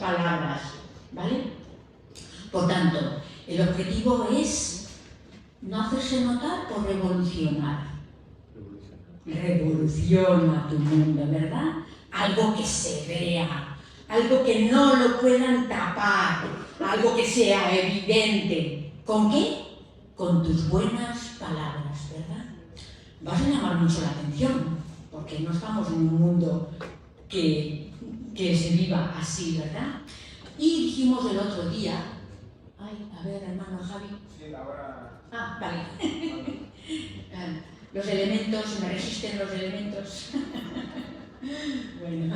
palabras, ¿vale? Por tanto, el objetivo es no hacerse notar por revolucionar. Revoluciona tu mundo, ¿verdad? Algo que se vea, algo que no lo puedan tapar, algo que sea evidente. ¿Con qué? Con tus buenas palabras, ¿verdad? Vas a llamar mucho la atención, porque no estamos en un mundo que se viva así, ¿verdad? Y dijimos el otro día, ay, a ver, hermano Javi. Sí, ahora. Ah, vale. Los elementos, me resisten los elementos. Bueno,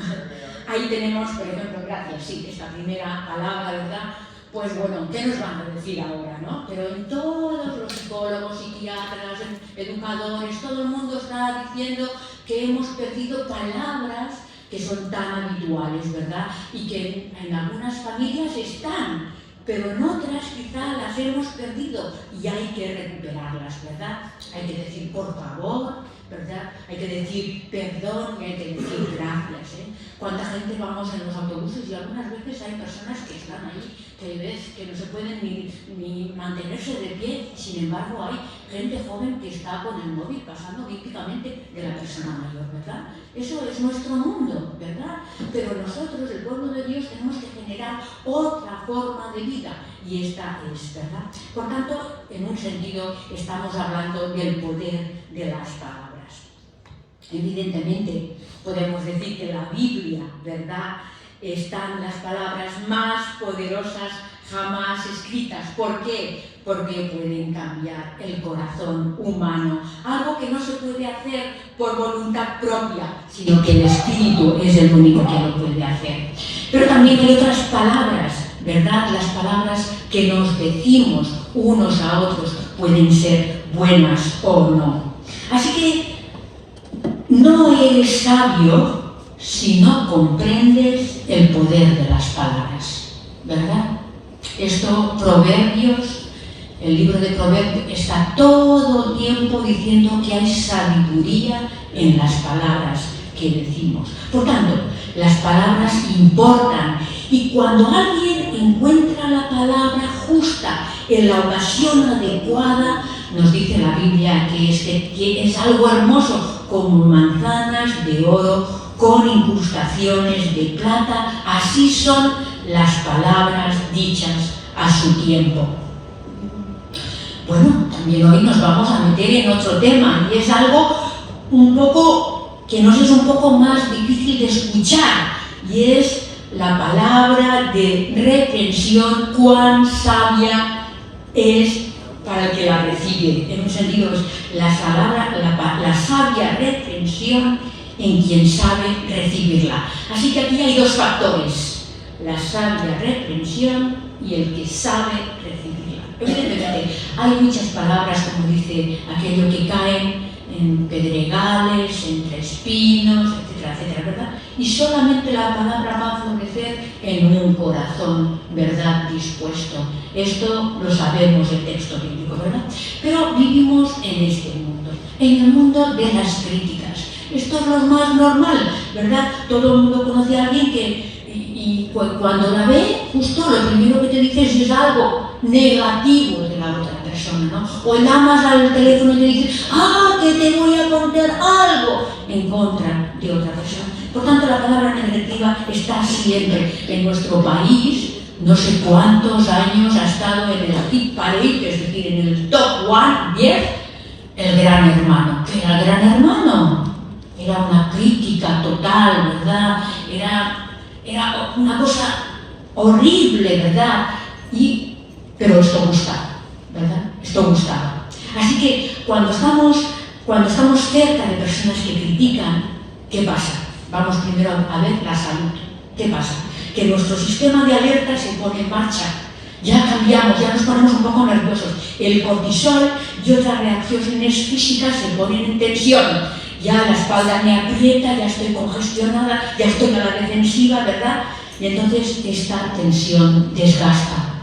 ahí tenemos, por ejemplo, gracias, sí, esta primera palabra, ¿verdad? Pues bueno, ¿qué nos van a decir ahora, no? Pero en todos los psicólogos, psiquiatras, educadores, todo el mundo está diciendo que hemos perdido palabras que son tan habituales, ¿verdad? Y que en algunas familias están, pero en otras quizá las hemos perdido y hay que recuperarlas, ¿verdad? Hay que decir por favor, ¿verdad? Hay que decir perdón y hay que decir gracias, ¿eh? ¿Cuánta gente vamos en los autobuses y algunas veces hay personas que están ahí, que ves que no se pueden ni mantenerse de pie, sin embargo hay gente joven que está con el móvil pasando olímpicamente de la persona mayor, ¿verdad? Eso es nuestro mundo, ¿verdad? Pero nosotros, el pueblo de Dios, tenemos que generar otra forma de vida y esta es, ¿verdad? Por tanto, en un sentido, estamos hablando del poder de las palabras. Evidentemente, podemos decir que la Biblia, ¿verdad?, están las palabras más poderosas jamás escritas. ¿Por qué? Porque pueden cambiar el corazón humano. Algo que no se puede hacer por voluntad propia, sino que el Espíritu es el único que lo puede hacer. Pero también hay otras palabras, ¿verdad? Las palabras que nos decimos unos a otros pueden ser buenas o no. Así que no eres sabio si no comprendes el poder de las palabras, ¿verdad? Esto, Proverbios, el libro de Proverbios, está todo el tiempo diciendo que hay sabiduría en las palabras que decimos. Por tanto, las palabras importan y cuando alguien encuentra la palabra justa en la ocasión adecuada, nos dice la Biblia que es algo hermoso, como manzanas de oro con incrustaciones de plata, así son las palabras dichas a su tiempo. Bueno, también hoy nos vamos a meter en otro tema y es algo un poco que nos es un poco más difícil de escuchar y es la palabra de reprensión, cuán sabia es para el que la recibe. En un sentido es la sabia reprensión en quien sabe recibirla. Así que aquí hay dos factores, la sabia reprensión y el que sabe recibirla. Evidentemente, hay muchas palabras, como dice aquello, que caen en pedregales, entre espinos, etcétera, etcétera, ¿verdad? Y solamente la palabra va a florecer en un corazón, ¿verdad?, dispuesto. Esto lo sabemos el texto bíblico, ¿verdad? Pero vivimos en este mundo, en el mundo de las críticas. Esto es lo más normal, ¿verdad? Todo el mundo conoce a alguien que cuando la ve, justo lo primero que te dice es algo negativo de la otra persona, ¿no? O llamas al teléfono y te dices, que te voy a contar algo en contra de otra persona. Por tanto, la palabra negativa está siempre en nuestro país. No sé cuántos años ha estado en el hit parade, es decir, en el top 10, el Gran Hermano. ¿Qué era el Gran Hermano? Era una crítica total, ¿verdad? Era una cosa horrible, ¿verdad? Pero esto gustaba, ¿verdad? Esto gustaba. Así que cuando estamos cerca de personas que critican, ¿qué pasa? Vamos primero a ver la salud. ¿Qué pasa? Que nuestro sistema de alerta se pone en marcha. Ya cambiamos, ya nos ponemos un poco nerviosos. El cortisol y otras reacciones físicas se ponen en tensión. Ya la espalda me aprieta, ya estoy congestionada, ya estoy a la defensiva, ¿verdad? Y entonces esta tensión desgasta,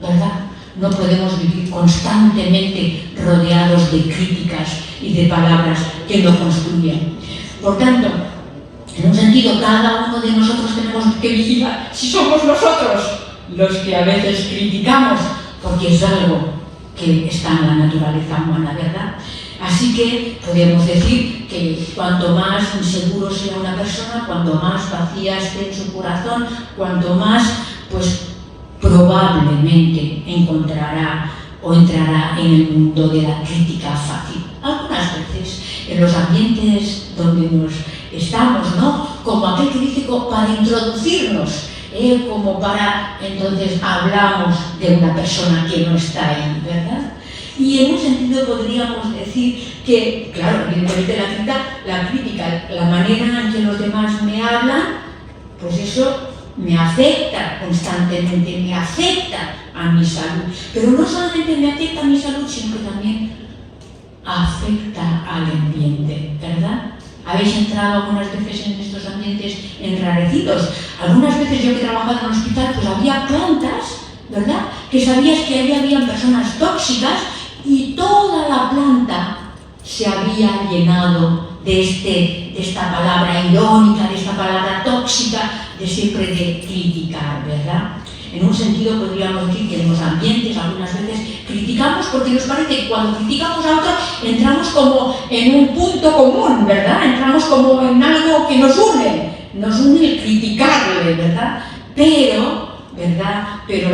¿verdad? No podemos vivir constantemente rodeados de críticas y de palabras que no construyen. Por tanto, En un sentido, cada uno de nosotros tenemos que vigilar si somos nosotros los que a veces criticamos, porque es algo que está en la naturaleza humana, ¿verdad? Así que podemos decir que cuanto más inseguro sea una persona, cuanto más vacía esté en su corazón, cuanto más, pues probablemente encontrará o entrará en el mundo de la crítica fácil. Algunas veces en los ambientes donde nos estamos, ¿no? Como aquel que dice para introducirnos, como para, entonces hablamos de una persona que no está ahí, ¿verdad? Y en un sentido podríamos decir que, claro, evidentemente la crítica, la manera en que los demás me hablan, pues eso me afecta constantemente, me afecta a mi salud. Pero no solamente me afecta a mi salud, sino que también afecta al ambiente, ¿verdad? Habéis entrado algunas veces en estos ambientes enrarecidos. Algunas veces yo que he trabajado en un hospital, pues había plantas, ¿verdad?, que sabías que ahí habían personas tóxicas y toda la planta se había llenado de esta palabra irónica, de esta palabra tóxica, de siempre de criticar, ¿verdad? En un sentido podríamos decir que en los ambientes algunas veces criticamos porque nos parece que cuando criticamos a otro entramos como en un punto común, ¿verdad? Entramos como en algo que nos une el criticarle, ¿verdad? Pero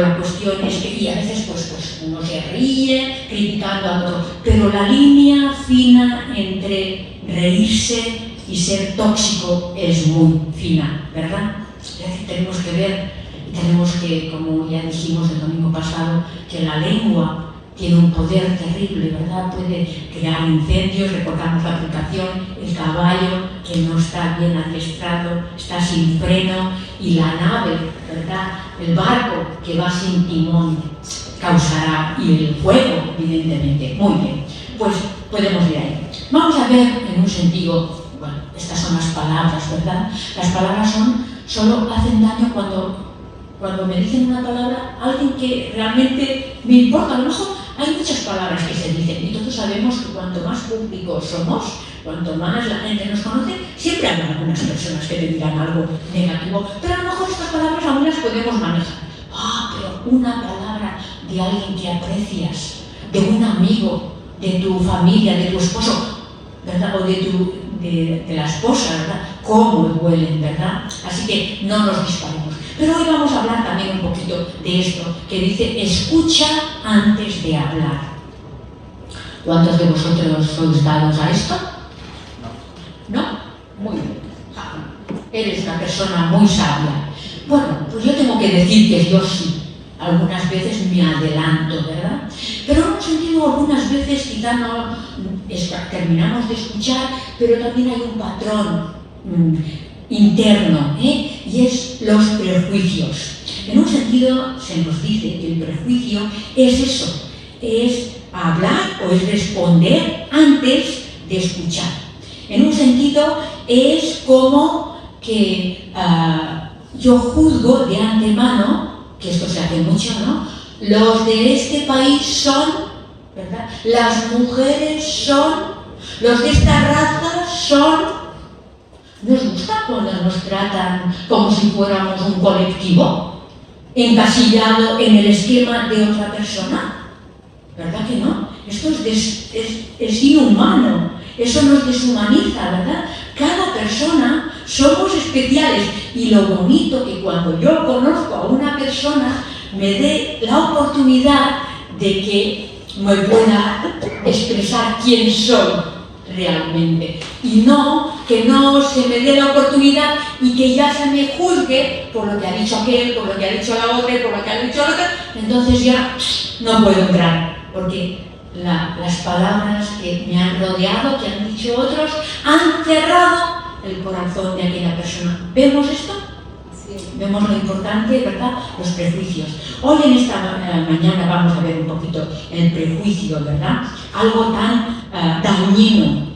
la cuestión es que, y a veces pues uno se ríe criticando a otro, pero la línea fina entre reírse y ser tóxico es muy fina, ¿verdad? Es decir, tenemos que ver, tenemos que, como ya dijimos el domingo pasado, que la lengua tiene un poder terrible, ¿verdad? Puede crear incendios. Recordamos la aplicación, el caballo que no está bien adiestrado, está sin freno, y la nave, ¿verdad?, el barco que va sin timón causará, y el fuego, evidentemente. Muy bien, pues podemos ir ahí. Vamos a ver en un sentido, bueno, estas son las palabras, ¿verdad? Las palabras solo hacen daño cuando me dicen una palabra, alguien que realmente me importa. A lo mejor hay muchas palabras que se dicen y todos sabemos que cuanto más públicos somos, cuanto más la gente nos conoce, siempre hay algunas personas que te dirán algo negativo, pero a lo mejor estas palabras aún las podemos manejar. Pero una palabra de alguien que aprecias, de un amigo, de tu familia, de tu esposo, ¿verdad?, o de la esposa, ¿verdad?, cómo huelen, ¿verdad? Así que no nos disparemos. Pero hoy vamos a hablar también un poquito de esto, que dice, escucha antes de hablar. ¿Cuántos de vosotros sois dados a esto? ¿No? Muy bien. Eres una persona muy sabia. Bueno, pues yo tengo que decir que yo sí. Algunas veces me adelanto, ¿verdad? Pero en un sentido, algunas veces quizá no terminamos de escuchar, pero también hay un patrón interno, y es los prejuicios. En un sentido, se nos dice que el prejuicio es eso, es hablar o es responder antes de escuchar. En un sentido, es como que yo juzgo de antemano, que esto se hace mucho, ¿no? Los de este país son, ¿verdad?, las mujeres son, los de esta raza son. ¿Nos gusta cuando nos tratan como si fuéramos un colectivo, encasillado en el esquema de otra persona? ¿Verdad que no? Esto es inhumano, eso nos deshumaniza, ¿verdad? Cada persona somos especiales, y lo bonito que cuando yo conozco a una persona me dé la oportunidad de que me pueda expresar quién soy realmente, y no que no se me dé la oportunidad y que ya se me juzgue por lo que ha dicho aquel, por lo que ha dicho la otra, por lo que ha dicho la otra. Entonces ya no puedo entrar, porque las palabras que me han rodeado, que han dicho otros, han cerrado el corazón de aquella persona. ¿Vemos esto? Sí. Vemos lo importante, ¿verdad?, los prejuicios. Hoy en esta mañana vamos a ver un poquito el prejuicio, ¿verdad? Algo tan dañino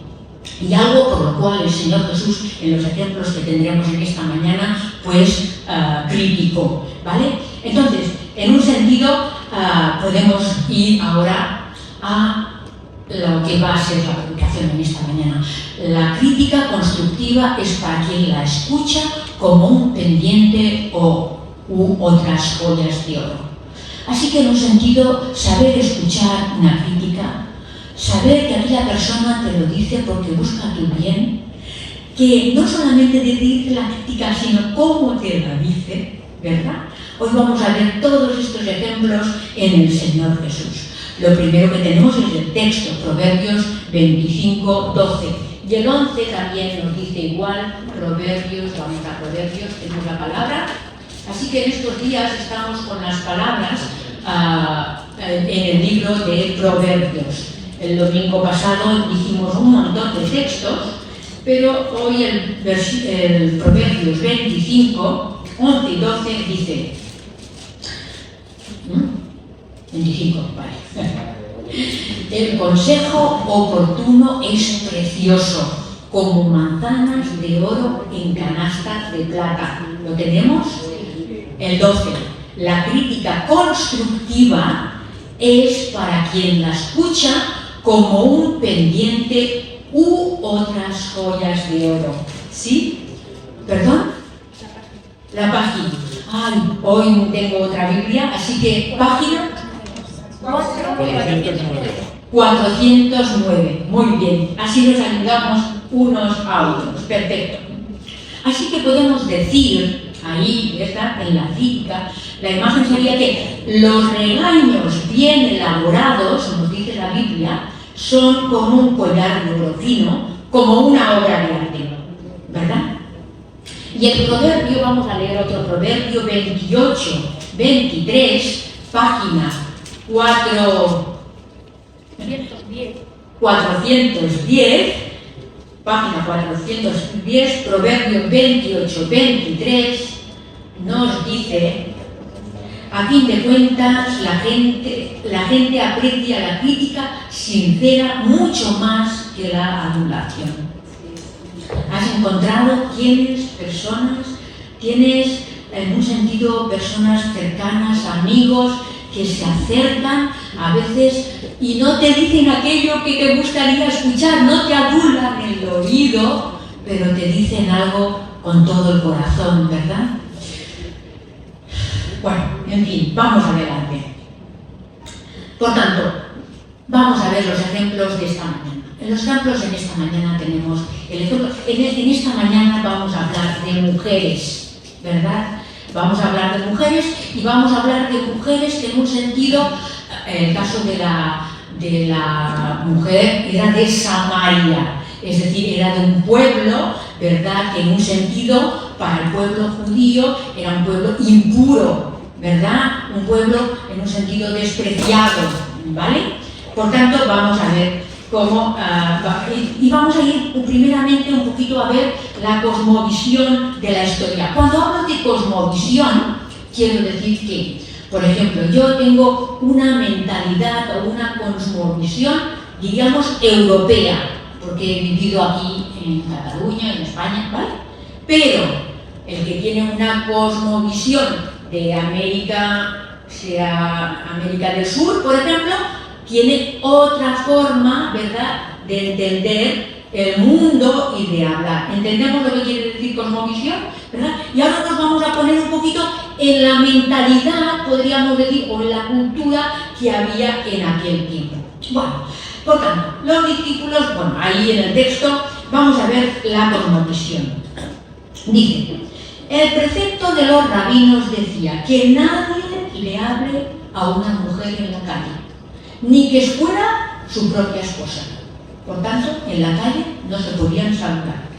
y algo por lo cual el Señor Jesús, en los ejemplos que tendremos en esta mañana, pues criticó, ¿vale? Entonces, en un sentido, podemos ir ahora a lo que va a ser la publicación en esta mañana. La crítica constructiva es para quien la escucha como un pendiente u otras joyas de oro. Así que en un sentido, saber escuchar una crítica, saber que aquella persona te lo dice porque busca tu bien, que no solamente te dice la crítica, sino cómo te la dice, ¿verdad? Hoy vamos a ver todos estos ejemplos en el Señor Jesús. Lo primero que tenemos es el texto, Proverbios 25, 12. Y el 11 también nos dice igual, Proverbios, vamos a Proverbios, tenemos la palabra. Así que en estos días estamos con las palabras en el libro de Proverbios. El domingo pasado dijimos un montón de textos, pero hoy el Proverbios 25, 11 y 12 dice... 25, vale. El consejo oportuno es precioso, como manzanas de oro en canasta de plata. ¿Lo tenemos? El 12. La crítica constructiva es para quien la escucha como un pendiente u otras joyas de oro. ¿Sí? ¿Perdón? La página. Ay, hoy tengo otra Biblia, así que página 409. Muy bien, así nos ayudamos unos a otros. Perfecto. Así que podemos decir, ahí, ¿verdad?, en la crítica, la imagen sería que los regaños bien elaborados, nos dice la Biblia, son como un collar de oro fino, como una obra de arte, ¿verdad? Y el proverbio, vamos a leer otro proverbio, 28, 23, página 410, página 410, proverbio 28, 23, nos dice, a fin de cuentas, la gente aprecia la crítica sincera mucho más que la adulación. ¿Has encontrado tienes en un sentido personas cercanas, amigos, que se acercan a veces y no te dicen aquello que te gustaría escuchar, no te adulan el oído, pero te dicen algo con todo el corazón, ¿verdad? Bueno, en fin, vamos adelante. Por tanto, vamos a ver los ejemplos de esta mañana. En los ejemplos en esta mañana tenemos el ejemplo. En esta mañana vamos a hablar de mujeres, ¿verdad? Vamos a hablar de mujeres y vamos a hablar de mujeres que en un sentido, el caso de la mujer era de Samaria, es decir, era de un pueblo, ¿verdad?, que en un sentido, para el pueblo judío, era un pueblo impuro, ¿verdad? Un pueblo en un sentido despreciado, ¿vale? Por tanto, vamos a ver cómo, y vamos a ir primeramente un poquito a ver la cosmovisión de la historia. Cuando hablo de cosmovisión, quiero decir que, por ejemplo, yo tengo una mentalidad o una cosmovisión, diríamos, europea, porque he vivido aquí en Cataluña, en España, ¿vale? Pero el que tiene una cosmovisión de América, sea América del Sur, por ejemplo, tiene otra forma, ¿verdad?, de entender el mundo y de hablar. ¿Entendemos lo que quiere decir cosmovisión? ¿Verdad? Y ahora nos vamos a poner un poquito en la mentalidad, podríamos decir, o en la cultura que había en aquel tiempo. Bueno, por tanto, los discípulos, bueno, ahí en el texto vamos a ver la cosmovisión. Dice, el precepto de los rabinos decía que nadie le hable a una mujer en la calle, ni que fuera su propia esposa. Por tanto, en la calle no se podían saludar.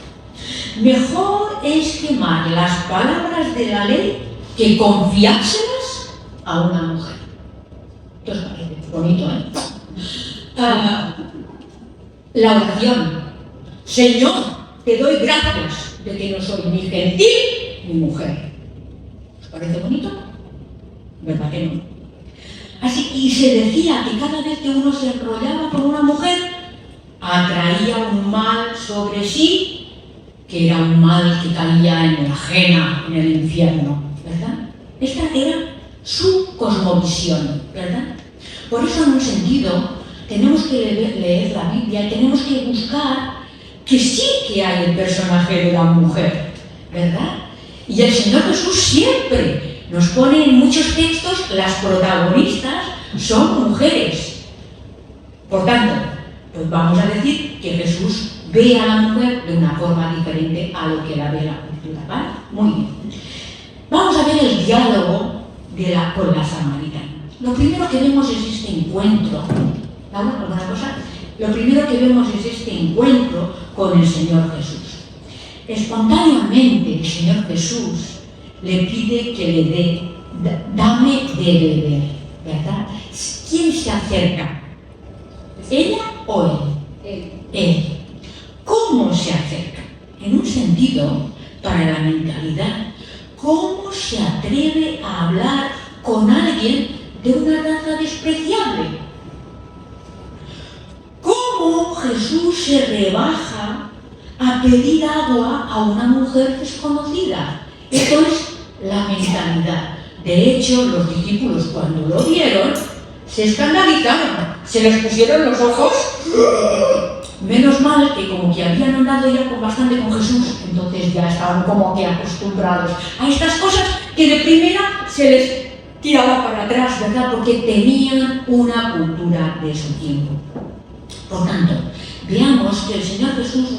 Mejor es quemar las palabras de la ley que confiárselas a una mujer. ¿Qué os parece? Bonito, ¿eh? La oración. Señor, te doy gracias de que no soy ni gentil ni mujer. ¿Os parece bonito? ¿Verdad que no? Así, y se decía que cada vez que uno se enrollaba con una mujer, atraía un mal sobre sí, que era un mal que caía en la ajena, en el infierno, ¿verdad? Esta era su cosmovisión, ¿verdad? Por eso, en un sentido, tenemos que leer la Biblia, tenemos que buscar que sí que hay el personaje de la mujer, ¿verdad? Y el Señor Jesús siempre nos pone en muchos textos, las protagonistas son mujeres. Por tanto, pues vamos a decir que Jesús ve a la mujer de una forma diferente a lo que la ve la cultura, ¿vale? Muy bien. Vamos a ver el diálogo con la samaritana. Lo primero que vemos es este encuentro, ¿vale? ¿Alguna cosa? Lo primero que vemos es este encuentro con el Señor Jesús. Espontáneamente el Señor Jesús le pide que le dé, dame de beber, ¿verdad? ¿Quién se acerca? ¿Ella o él? Él. ¿Cómo se acerca? En un sentido, para la mentalidad, ¿cómo se atreve a hablar con alguien de una raza despreciable? ¿Cómo Jesús se rebaja a pedir agua a una mujer desconocida? Esto es la mentalidad. De hecho, los discípulos cuando lo vieron se escandalizaron, se les pusieron los ojos. Menos mal que como que habían andado ya bastante con Jesús, entonces ya estaban como que acostumbrados a estas cosas que de primera se les tiraba para atrás, ¿verdad? Porque tenían una cultura de su tiempo. Por tanto, veamos que el Señor Jesús,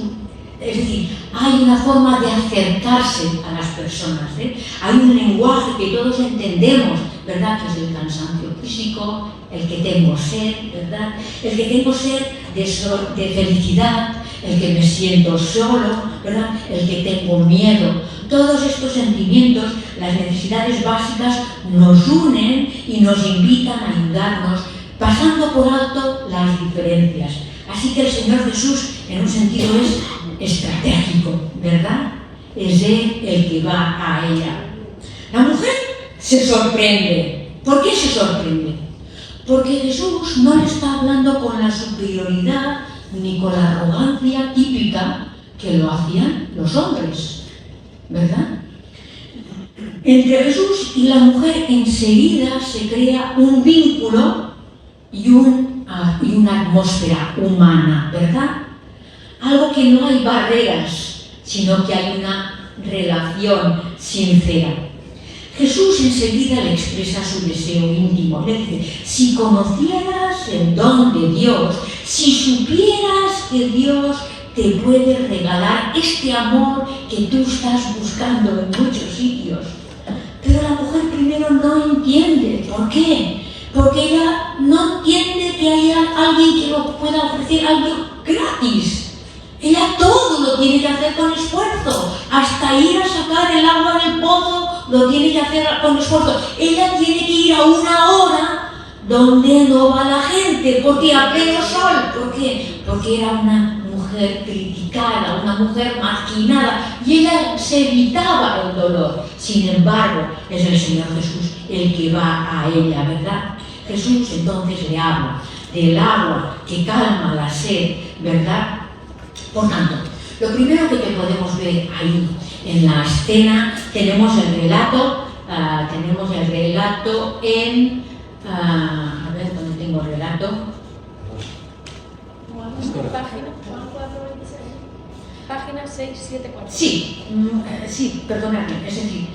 es decir, hay una forma de acercarse a las personas, ¿eh? Hay un lenguaje que todos entendemos, ¿verdad? Que es el cansancio físico, el que tengo sed, ¿verdad? El que tengo sed de felicidad, el que me siento solo, ¿verdad? El que tengo miedo. Todos estos sentimientos, las necesidades básicas, nos unen y nos invitan a ayudarnos, pasando por alto las diferencias. Así que el Señor Jesús, en un sentido, es estratégico, ¿verdad? Es Él el que va a ella. La mujer se sorprende. ¿Por qué se sorprende? Porque Jesús no le está hablando con la superioridad ni con la arrogancia típica que lo hacían los hombres, ¿verdad? Entre Jesús y la mujer enseguida se crea un vínculo y una atmósfera humana, ¿verdad? Algo que no hay barreras, sino que hay una relación sincera. Jesús enseguida le expresa su deseo íntimo, le dice, si conocieras el don de Dios, si supieras que Dios te puede regalar este amor que tú estás buscando en muchos sitios. Pero la mujer primero no entiende. ¿Por qué? Porque ella no entiende que haya alguien que lo pueda ofrecer algo gratis. Ella todo lo tiene que hacer con esfuerzo, hasta ir a sacar el agua del pozo lo tiene que hacer con esfuerzo. Ella tiene que ir a una hora donde no va la gente, porque a pleno sol. ¿Por qué? Porque era una mujer criticada, una mujer marginada, y ella se evitaba el dolor. Sin embargo, es el Señor Jesús el que va a ella, ¿verdad? Jesús entonces le habla del agua que calma la sed, ¿verdad? Por tanto, lo primero que podemos ver ahí en la escena, tenemos el relato en... a ver, ¿dónde tengo el relato? Página 674. Sí, perdonadme, es decir,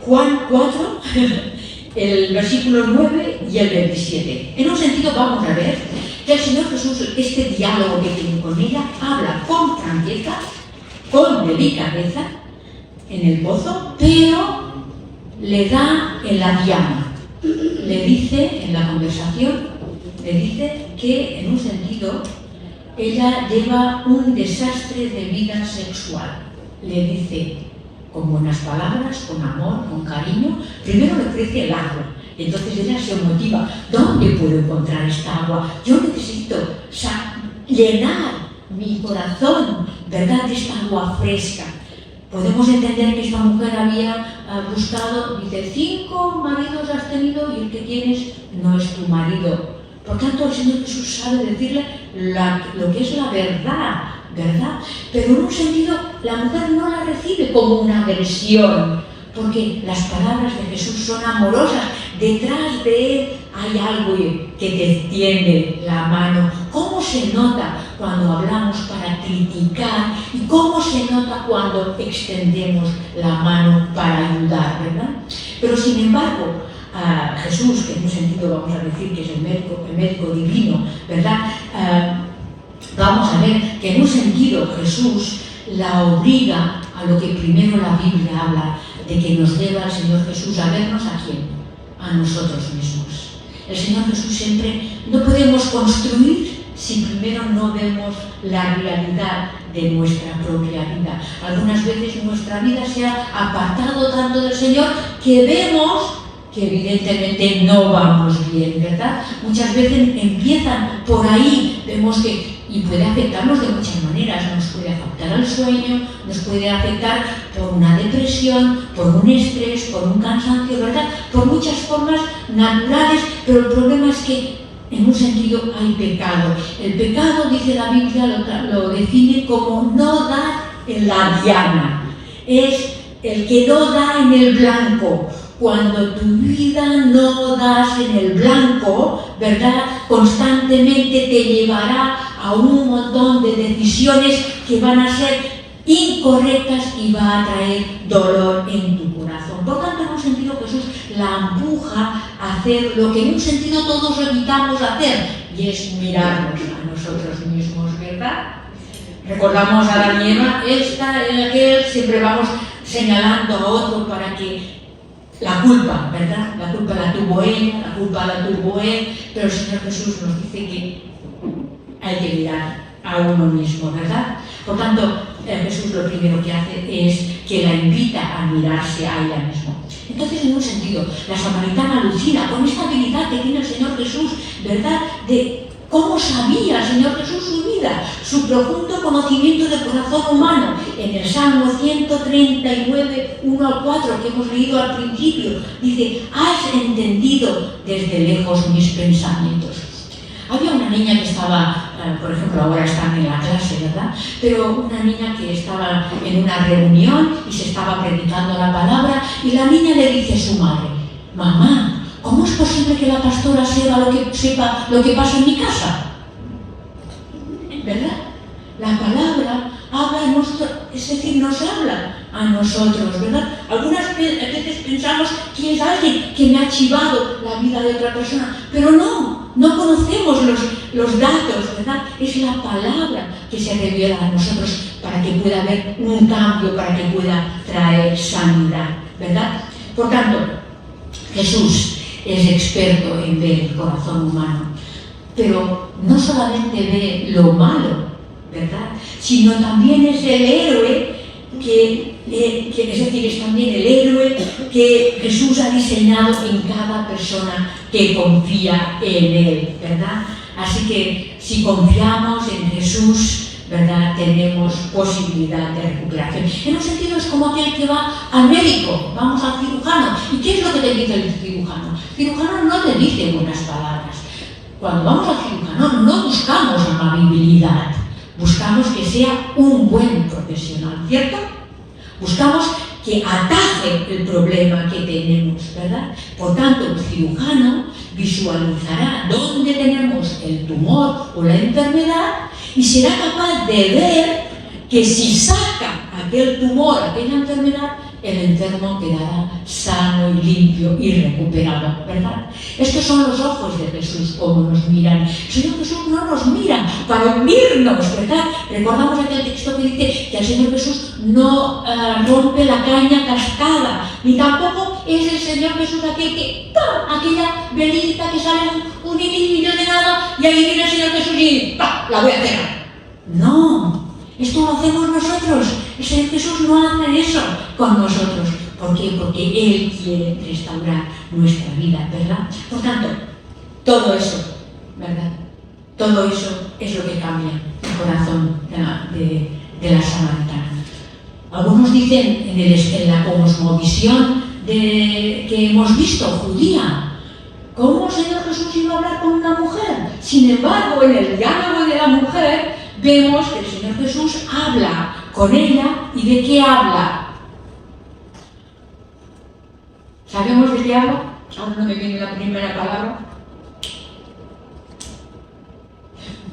Juan 4, el versículo 9 y el 27. En un sentido vamos a ver que el Señor Jesús, este diálogo que tiene con ella, habla con franqueza, con delicadeza, en el pozo, pero le da en la diana. Le dice, en la conversación, le dice que, en un sentido, ella lleva un desastre de vida sexual. Le dice, con buenas palabras, con amor, con cariño, primero le ofrece el agua. Entonces ella se motiva, ¿dónde puedo encontrar esta agua? Yo necesito llenar mi corazón, ¿verdad?, de esta agua fresca. Podemos entender que esta mujer había buscado, dice, 5 maridos has tenido y el que tienes no es tu marido. Por tanto, el Señor Jesús sabe decirle lo que es la verdad, ¿verdad? Pero en un sentido, la mujer no la recibe como una agresión, porque las palabras de Jesús son amorosas. Detrás de él hay algo que te tiende la mano. ¿Cómo se nota cuando hablamos para criticar? ¿Y cómo se nota cuando extendemos la mano para ayudar, verdad? Pero sin embargo, a Jesús, que en un sentido vamos a decir que es el médico divino, ¿verdad? Vamos a ver que en un sentido Jesús la obliga a lo que primero la Biblia habla, de que nos lleva al Señor Jesús a vernos ¿a quién? A nosotros mismos. El Señor Jesús siempre, no podemos construir si primero no vemos la realidad de nuestra propia vida. Algunas veces nuestra vida se ha apartado tanto del Señor que vemos que evidentemente no vamos bien, ¿verdad? Muchas veces empiezan por ahí, vemos que, y puede afectarnos de muchas maneras, nos puede afectar al sueño, nos puede afectar por una depresión, por un estrés, por un cansancio, ¿verdad? Por muchas formas naturales, pero el problema es que en un sentido hay pecado. El pecado, dice la Biblia, lo define como no dar en la diana. Es el que no da en el blanco. Cuando tu vida no das en el blanco, ¿verdad? Constantemente te llevará a un montón de decisiones que van a ser incorrectas y va a traer dolor en tu corazón. Por tanto, en un sentido Jesús la empuja a hacer lo que en un sentido todos evitamos hacer, y es mirarnos a nosotros mismos, ¿verdad? Recordamos a la nieva, esta, aquel, siempre vamos señalando a otro para que la culpa, ¿verdad? La culpa la tuvo ella, la culpa la tuvo él, pero el Señor Jesús nos dice que hay que mirar a uno mismo, ¿verdad? Por tanto, Jesús lo primero que hace es que la invita a mirarse a ella misma. Entonces, en un sentido, la samaritana alucina con esta habilidad que tiene el Señor Jesús, ¿verdad? De cómo sabía el Señor Jesús su vida, su profundo conocimiento del corazón humano. En el Salmo 139, 1 al 4, que hemos leído al principio, dice: has entendido desde lejos mis pensamientos. Había una niña que estaba, por ejemplo, ahora están en la clase, ¿verdad? Pero una niña que estaba en una reunión y se estaba predicando la palabra, y la niña le dice a su madre: mamá, ¿cómo es posible que la pastora sepa lo que pasa en mi casa? ¿Verdad? La palabra habla a nosotros, es decir, nos habla a nosotros, ¿verdad? Algunas veces pensamos que es alguien que me ha chivado la vida de otra persona, pero no conocemos los datos, ¿verdad? Es la palabra que se revela a nosotros para que pueda haber un cambio, para que pueda traer sanidad, ¿verdad? Por tanto, Jesús es experto en ver el corazón humano, pero no solamente ve lo malo, ¿verdad? Sino también es el héroe que es decir, es también el héroe que Jesús ha diseñado en cada persona que confía en Él, ¿verdad? Así que si confiamos en Jesús, ¿verdad?, tenemos posibilidad de recuperación. En un sentido es como aquel que va al médico, vamos al cirujano. ¿Y qué es lo que te dice el cirujano? El cirujano no te dice buenas palabras. Cuando vamos al cirujano no buscamos amabilidad, buscamos que sea un buen profesional, ¿cierto? Buscamos que ataje el problema que tenemos, ¿verdad? Por tanto, el cirujano visualizará dónde tenemos el tumor o la enfermedad y será capaz de ver que si saca aquel tumor, aquella enfermedad, el enfermo quedará sano y limpio y recuperado, ¿verdad? Estos son los ojos de Jesús, como nos miran. El Señor Jesús no nos mira para hundirnos, ¿verdad? Recordamos aquel texto que dice que el Señor Jesús no rompe la caña cascada, ni tampoco es el Señor Jesús aquel que, ¡pam!, aquella velita que sale un hilillo de nada y ahí viene el Señor Jesús y ¡pam!, la voy a hacer. No. Esto lo hacemos nosotros. El Señor Jesús no hace eso con nosotros. ¿Por qué? Porque Él quiere restaurar nuestra vida, ¿verdad? Por tanto, todo eso, ¿verdad? Todo eso es lo que cambia el corazón de la samaritana. Algunos dicen en la cosmovisión que hemos visto, judía, ¿cómo el Señor Jesús iba a hablar con una mujer? Sin embargo, en el diálogo de la mujer, vemos que el Señor Jesús habla con ella. ¿Y de qué habla? ¿Sabemos de qué habla? Ahora no me viene la primera palabra.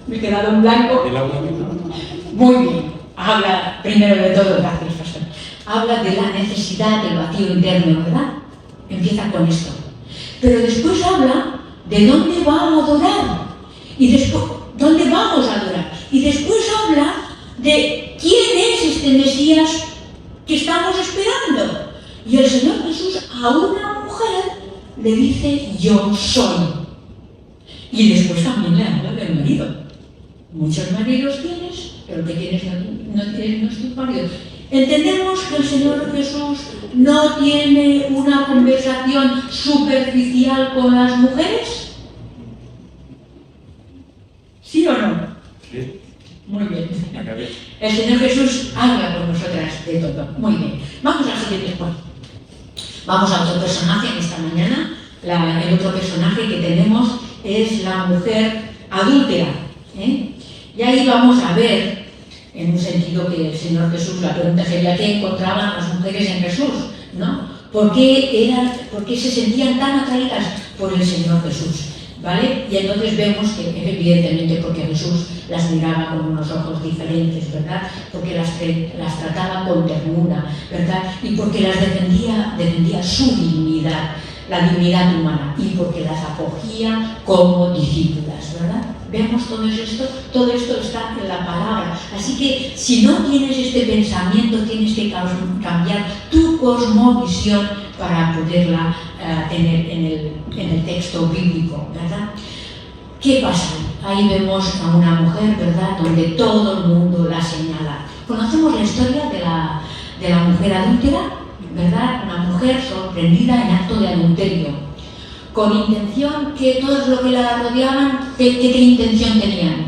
Me he quedado en blanco. Muy bien. Habla, primero de todo, gracias, pastor. Habla de la necesidad del vacío interno, ¿verdad? Empieza con esto. Pero después habla de dónde va a adorar. Y después, ¿dónde vamos a adorar? Y después habla de quién es este Mesías que estamos esperando. Y el Señor Jesús a una mujer le dice, yo soy. Y después también le habla del marido. Muchos maridos tienes, pero que tienes no es tu marido. Entendemos que el Señor Jesús no tiene una conversación superficial con las mujeres. ¿Sí o no? Sí. Muy bien. El Señor Jesús habla con nosotras de todo. Muy bien. Vamos al siguiente punto. Vamos a otro personaje en esta mañana. El otro personaje que tenemos es la mujer adúltera. Y ahí vamos a ver, en un sentido que el Señor Jesús, la pregunta sería ¿qué encontraban las mujeres en Jesús? ¿No? ¿Por qué se sentían tan atraídas por el Señor Jesús? ¿Vale? Y entonces vemos que evidentemente porque Jesús las miraba con unos ojos diferentes, ¿verdad? Porque las trataba con ternura, ¿verdad? Y porque las defendía su dignidad, la dignidad humana, y porque las acogía como discípulas, ¿verdad? Vemos todo esto está en la palabra. Así que si no tienes este pensamiento, tienes que cambiar tu cosmovisión para poderla tener en el texto bíblico, ¿verdad? ¿Qué pasa? Ahí vemos a una mujer, ¿verdad?, donde todo el mundo la señala. Conocemos la historia de la mujer adúltera, ¿verdad? Una mujer sorprendida en acto de adulterio, con intención que todos los que la rodeaban, ¿qué intención tenían?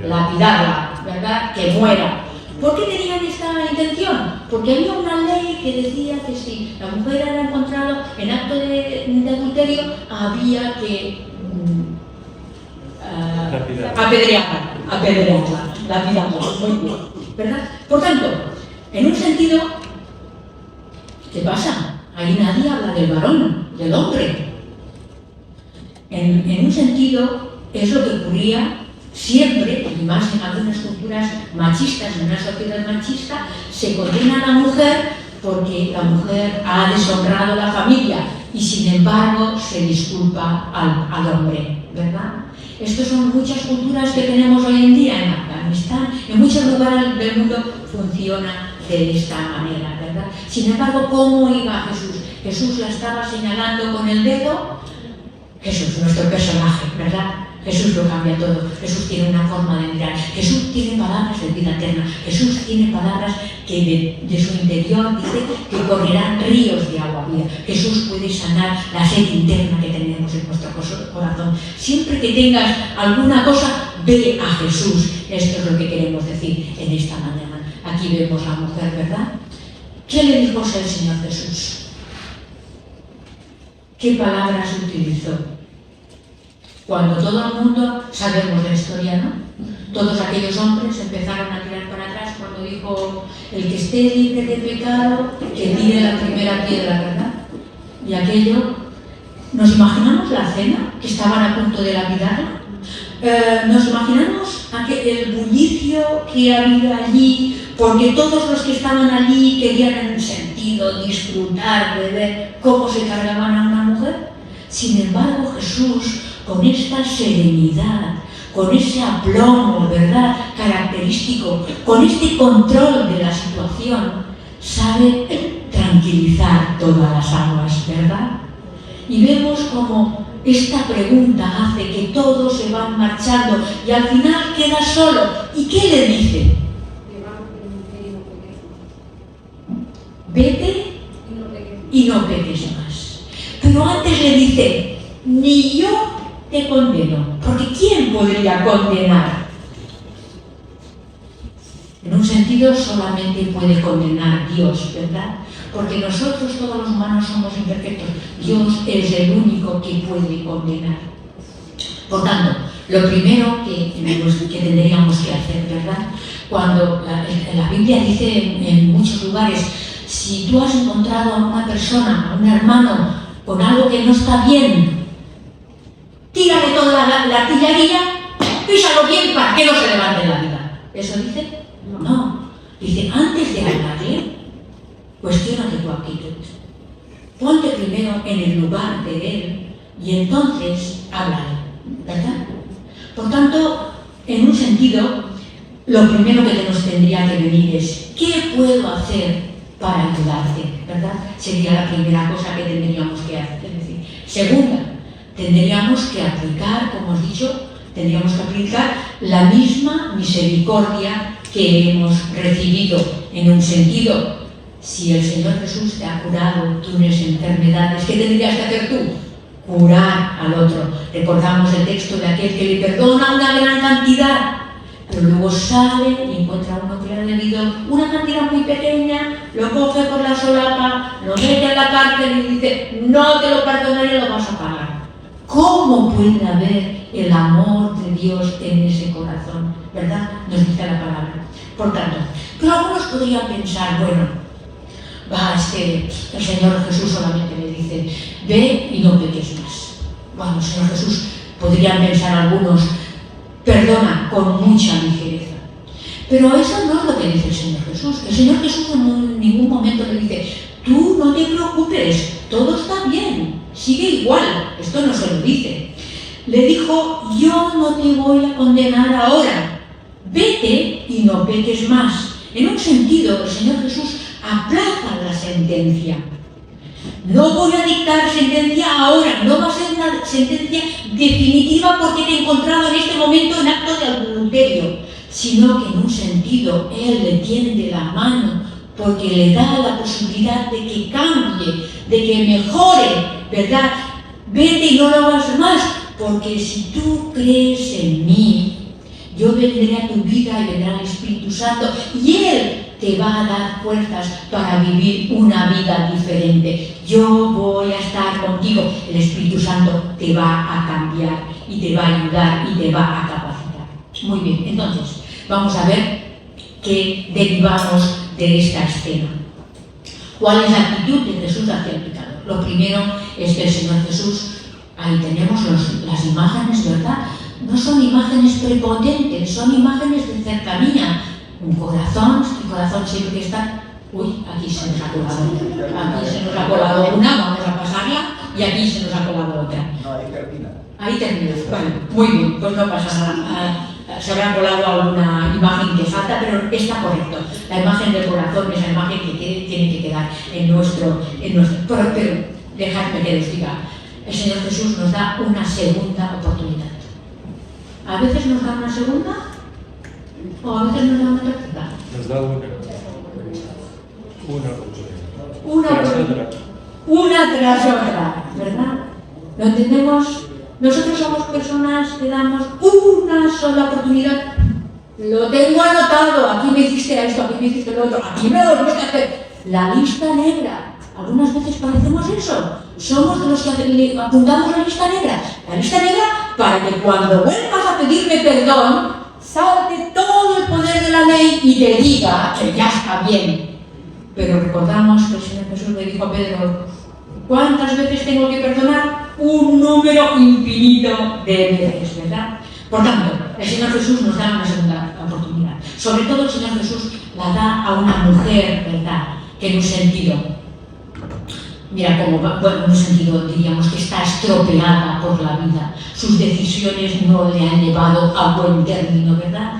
Lapidarla, ¿verdad? Que muera. ¿Por qué tenían esta intención? Porque había una ley que decía que si la mujer era encontrada en acto de adulterio, había que apedrearla, lapidarla, muy bien, ¿verdad? Por tanto, en un sentido, ¿qué pasa? Ahí nadie habla del varón, del hombre. En un sentido, es lo que ocurría siempre, y más en algunas culturas machistas, en una sociedad machista, se condena a la mujer porque la mujer ha deshonrado la familia y sin embargo se disculpa al hombre, ¿verdad? Estas son muchas culturas que tenemos hoy en día en Afganistán, en muchos lugares del mundo funciona de esta manera, ¿verdad? Sin embargo, ¿cómo iba Jesús? Jesús la estaba señalando con el dedo. Jesús, nuestro personaje, ¿verdad? Jesús lo cambia todo. Jesús tiene una forma de mirar. Jesús tiene palabras de vida eterna. Jesús tiene palabras que de su interior dice que correrán ríos de agua viva. Jesús puede sanar la sed interna que tenemos en nuestro corazón. Siempre que tengas alguna cosa, ve a Jesús. Esto es lo que queremos decir en esta mañana. Aquí vemos a la mujer, ¿verdad? ¿Qué le dijo el Señor Jesús? ¿Qué palabras utilizó? Cuando todo el mundo, sabemos la historia, ¿no? Todos aquellos hombres empezaron a tirar para atrás cuando dijo, el que esté libre de pecado, que tire la primera piedra, ¿verdad? Y aquello, ¿nos imaginamos la cena? Que estaban a punto de lapidarla. ¿Nos imaginamos el bullicio que había allí? Porque todos los que estaban allí querían en sentido disfrutar de ver cómo se cargaban a una mujer. Sin embargo, Jesús, con esta serenidad, con ese aplomo, ¿verdad?, característico, con este control de la situación, sabe tranquilizar todas las aguas, ¿verdad? Y vemos como esta pregunta hace que todos se van marchando y al final queda solo. ¿Y qué le dice? Vete y no peques más. Pero antes le dice, ni yo te condeno, porque ¿quién podría condenar? En un sentido solamente puede condenar Dios, ¿verdad? Porque nosotros todos los humanos somos imperfectos. Dios es el único que puede condenar. Por tanto, lo primero que tendríamos que hacer, ¿verdad? Cuando la Biblia dice en muchos lugares, si tú has encontrado a una persona, a un hermano, con algo que no está bien, tírale toda la artillería písalo bien para que no se levante en la vida. ¿Eso dice? No. Dice, antes de hablarle, cuestiónate tu actitud. Ponte primero en el lugar de él y entonces háblale, ¿verdad? Por tanto, en un sentido, lo primero que nos tendría que venir es, ¿qué puedo hacer para ayudarte? ¿Verdad? Sería la primera cosa que tendríamos que hacer. Es decir, segunda, tendríamos que aplicar, como os he dicho, tendríamos que aplicar la misma misericordia que hemos recibido. En un sentido, si el Señor Jesús te ha curado tienes enfermedades, ¿qué tendrías que hacer tú? Curar al otro. Recordamos el texto de aquel que le perdona una gran cantidad, pero luego sale y encuentra uno que le ha debido una cantidad muy pequeña, lo coge por la solapa, lo mete en la cárcel y dice, no te lo perdonaré, lo vas a pagar. ¿Cómo puede haber el amor de Dios en ese corazón? ¿Verdad? Nos dice la palabra. Por tanto, pero algunos podrían pensar, bueno, es que el Señor Jesús solamente le dice, ve y no peques más. Bueno, el Señor Jesús, podrían pensar algunos, perdona con mucha ligereza. Pero eso no es lo que dice el Señor Jesús. El Señor Jesús en ningún momento le dice, tú no te preocupes, todo está bien, sigue igual. Esto no se lo dice. Le dijo, yo no te voy a condenar ahora, vete y no peques más. En un sentido, el Señor Jesús aplaza la sentencia. No voy a dictar sentencia ahora, no va a ser una sentencia definitiva porque te he encontrado en este momento en acto de adulterio, sino que en un sentido Él le tiende la mano porque le da la posibilidad de que cambie, de que mejore, ¿verdad? Vete y no lo hagas más, porque si tú crees en mí, yo vendré a tu vida y vendrá el Espíritu Santo y Él te va a dar fuerzas para vivir una vida diferente. Yo voy a estar contigo. El Espíritu Santo te va a cambiar y te va a ayudar y te va a capacitar. Muy bien, entonces, vamos a ver qué derivamos de esta escena. ¿Cuál es la actitud de Jesús hacia el pecado? Lo primero es que el Señor Jesús, ahí tenemos las imágenes, ¿verdad? No son imágenes prepotentes, son imágenes de cercanía. Un corazón siempre que está... Uy, aquí se nos ha colado. Aquí se nos ha colado una, vamos a pasarla, y aquí se nos ha colado otra. No, ahí termina. Ahí termina. Bueno, muy bien, pues no pasa nada. Se habrá colado alguna imagen que falta, pero está correcto. La imagen del corazón es la imagen que tiene que quedar en nuestro... Pero dejadme que les diga, el Señor Jesús nos da una segunda oportunidad. A veces nos da una segunda, o a veces nos da una tercera. Nos da una tras otra, ¿verdad? ¿Lo entendemos? Nosotros somos personas que damos una sola oportunidad. Lo tengo anotado, aquí me hiciste esto, aquí me hiciste lo otro, aquí me lo tengo que hacer. La lista negra. Algunas veces parecemos eso. Somos de los que apuntamos la lista negra. La lista negra para que cuando vuelvas a pedirme perdón, salte todo el poder de la ley y te diga que ya está bien. Pero recordamos que el Señor Jesús le dijo a Pedro, ¿cuántas veces tengo que perdonar? Un número infinito de veces, ¿verdad? Por tanto, el Señor Jesús nos da una segunda oportunidad. Sobre todo el Señor Jesús la da a una mujer, ¿verdad? Que en un sentido, mira cómo va, bueno, en un sentido diríamos que está estropeada por la vida. Sus decisiones no le han llevado a buen término, ¿verdad?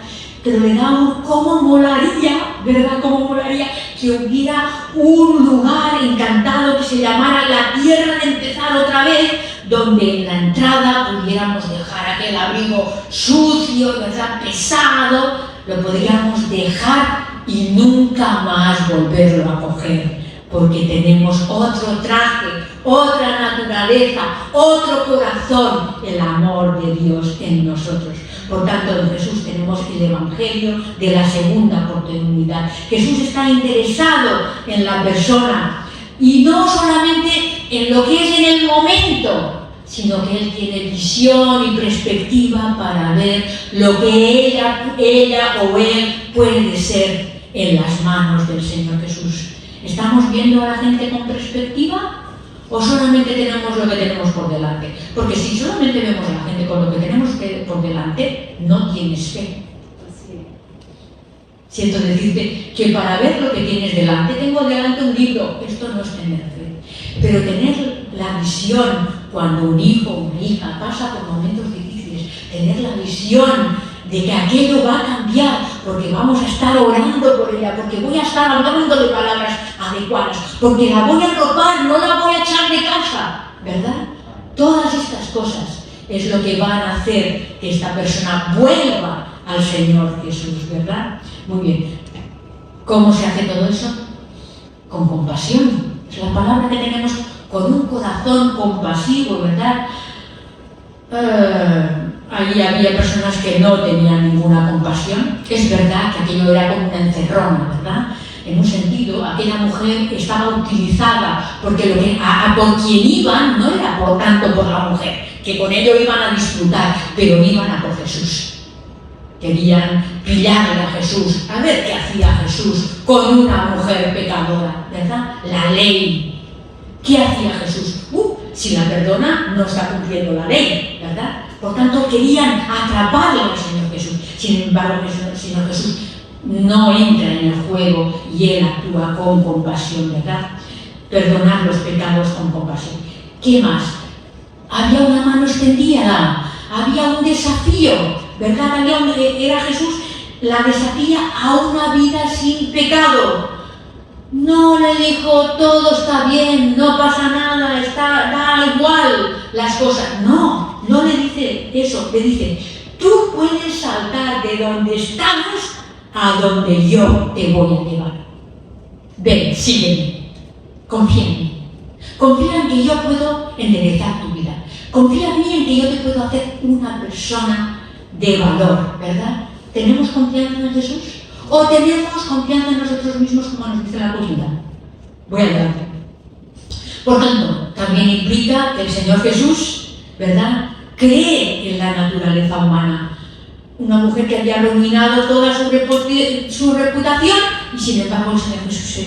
Pero le da cómo molaría, ¿verdad? Cómo molaría que hubiera un lugar encantado que se llamara la tierra de empezar otra vez, donde en la entrada pudiéramos dejar aquel abrigo sucio, ¿verdad? Pesado, lo podríamos dejar y nunca más volverlo a coger, porque tenemos otro traje, otra naturaleza, otro corazón, el amor de Dios en nosotros. Por tanto, en Jesús tenemos el Evangelio de la segunda oportunidad. Jesús está interesado en la persona y no solamente en lo que es en el momento, sino que Él tiene visión y perspectiva para ver lo que ella o él puede ser en las manos del Señor Jesús. ¿Estamos viendo a la gente con perspectiva ¿O solamente tenemos lo que tenemos por delante? Porque si solamente vemos a la gente con lo que tenemos por delante, no tienes fe. Siento decirte que para ver lo que tienes delante, tengo delante un libro. Esto no es tener fe. Pero tener la visión, cuando un hijo o una hija pasa por momentos difíciles, tener la visión de que aquello va a cambiar, porque vamos a estar orando por ella, porque voy a estar hablando de palabras adecuadas, porque la voy a arropar, no la voy a echar de casa, ¿verdad? Todas estas cosas es lo que van a hacer que esta persona vuelva al Señor Jesús, ¿verdad? Muy bien. ¿Cómo se hace todo eso? Con compasión. Es la palabra que tenemos, con un corazón compasivo, ¿verdad? Allí había personas que no tenían ninguna compasión. Es verdad que aquello era como una encerrona, ¿verdad? En un sentido, aquella mujer estaba utilizada porque por quien iban no era por tanto por la mujer, que con ello iban a disfrutar, pero iban a por Jesús. Querían pillarle a Jesús, a ver qué hacía Jesús con una mujer pecadora, ¿verdad? La ley. ¿Qué hacía Jesús? Si la perdona, no está cumpliendo la ley, ¿verdad? Por tanto, querían atraparle al Señor Jesús. Sin embargo, el Señor Jesús no entra en el juego y Él actúa con compasión, ¿verdad? Perdonar los pecados con compasión. ¿Qué más? Había una mano extendida, había un desafío, ¿verdad? Era Jesús, la desafía a una vida sin pecado. No le dijo, todo está bien, no pasa nada, da igual las cosas. No le dice eso, le dice, tú puedes saltar de donde estás a donde yo te voy a llevar. Ven, sígueme, confía en mí. Confía en que yo puedo enderezar tu vida. Confía en mí en que yo te puedo hacer una persona de valor, ¿verdad? ¿Tenemos confianza en Jesús? ¿O tenemos confianza en nosotros mismos como nos dice la cultura? Voy adelante. Por tanto, también implica que el Señor Jesús, ¿verdad?, cree en la naturaleza humana. Una mujer que había arruinado toda su reputación y sin embargo el Señor Jesús,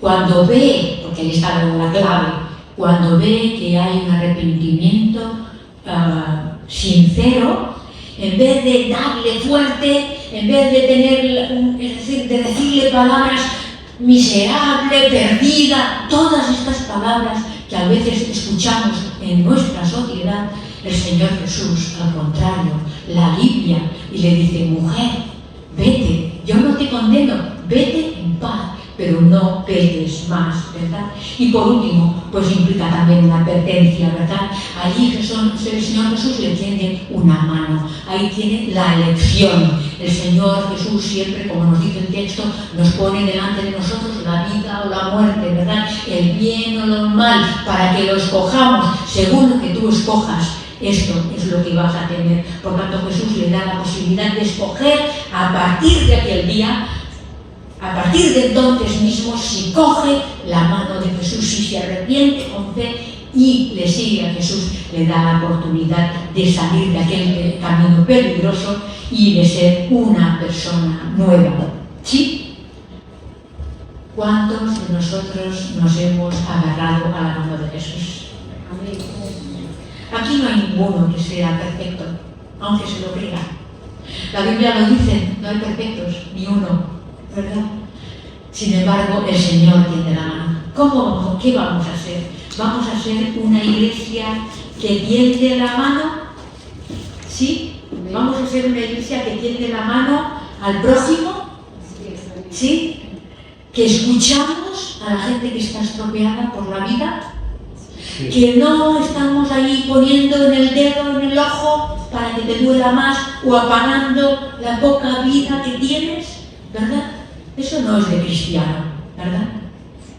cuando ve, porque ahí está la clave, cuando ve que hay un arrepentimiento sincero, en vez de darle fuerte, en vez de decirle palabras miserable, perdida, todas estas palabras que a veces escuchamos en nuestra sociedad, el Señor Jesús, al contrario, la alivia y le dice, mujer, vete, yo no te condeno, vete en paz, pero no peques más, ¿verdad? Y por último, pues implica también una advertencia, ¿verdad? Allí el Señor Jesús le tiende una mano, ahí tiene la elección. El Señor Jesús siempre, como nos dice el texto, nos pone delante de nosotros la vida o la muerte, ¿verdad? El bien o lo mal, para que lo escojamos según lo que tú escojas. Esto es lo que vas a tener. Por tanto, Jesús le da la posibilidad de escoger a partir de aquel día. A partir de entonces mismo, si coge la mano de Jesús, si se arrepiente con fe y le sigue a Jesús, le da la oportunidad de salir de aquel camino peligroso y de ser una persona nueva. ¿Sí? ¿Cuántos de nosotros nos hemos agarrado a la mano de Jesús? Aquí no hay ninguno que sea perfecto, aunque se lo crea. La Biblia lo dice, no hay perfectos, ni uno, ¿verdad? Sin embargo, el Señor tiene la mano. ¿Qué vamos a hacer? ¿Vamos a ser una iglesia que tiende la mano? ¿Sí? ¿Vamos a ser una iglesia que tiende la mano al prójimo? ¿Sí? ¿Que escuchamos a la gente que está estropeada por la vida? Que no estamos ahí poniendo en el dedo, en el ojo, para que te duela más, o apagando la poca vida que tienes, ¿verdad? Eso no es de cristiano, ¿verdad?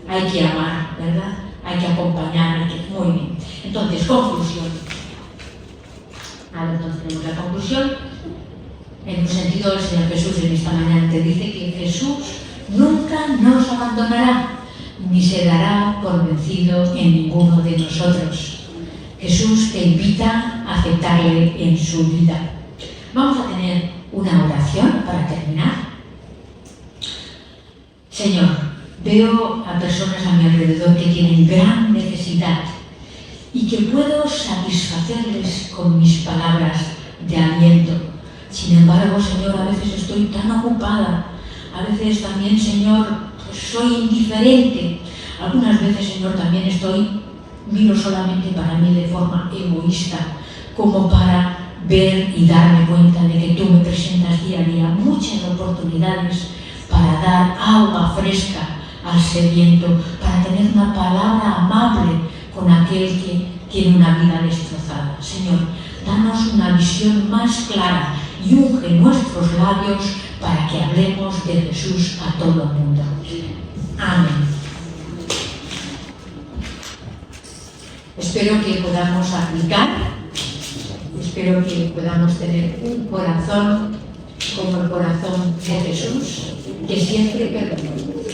Hay que amar, ¿verdad? Hay que acompañar, muy bien. Entonces, conclusión. Ahora entonces tenemos la conclusión. En un sentido, el Señor Jesús en esta mañana te dice que Jesús nunca nos abandonará, ni se dará por vencido en ninguno de nosotros. Jesús te invita a aceptarle en su vida. Vamos a tener una oración para terminar. Señor, veo a personas a mi alrededor que tienen gran necesidad y que puedo satisfacerles con mis palabras de aliento. Sin embargo, Señor, a veces estoy tan ocupada, a veces también, Señor, pues soy indiferente. Algunas veces, Señor, también miro solamente para mí de forma egoísta, como para ver y darme cuenta de que tú me presentas día a día muchas oportunidades para dar agua fresca al sediento, para tener una palabra amable con aquel que tiene una vida destrozada. Señor, danos una visión más clara y unge nuestros labios para que hablemos de Jesús a todo el mundo. Amén. Espero que podamos aplicar, espero que podamos tener un corazón como el corazón de Jesús, que siempre perdona.